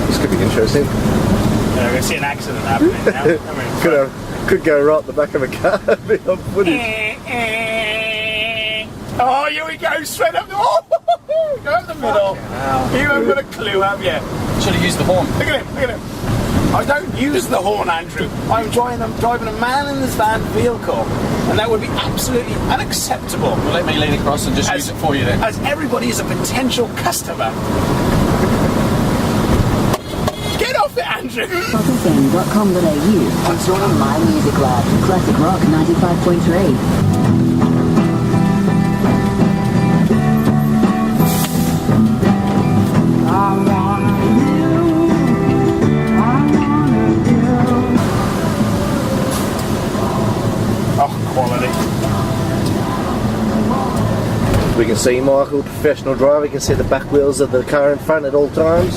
This could be interesting. We're going to see an accident happening now. Could go right at the back of a car. Be on footage. Oh, here we go, straight up. Oh, go up the middle. You haven't got a clue, have you? Should have used the horn. Look at him, look at him. I don't use the horn, Andrew. I'm driving a man in this van vehicle, and that would be absolutely unacceptable. Well, let me lean across and just use it for you then. As everybody is a potential customer. Get off it, Andrew! Popfm.com.au and join My Music Lab, Classic Rock 95.3. We can see Michael, professional driver. You can see the back wheels of the car in front at all times.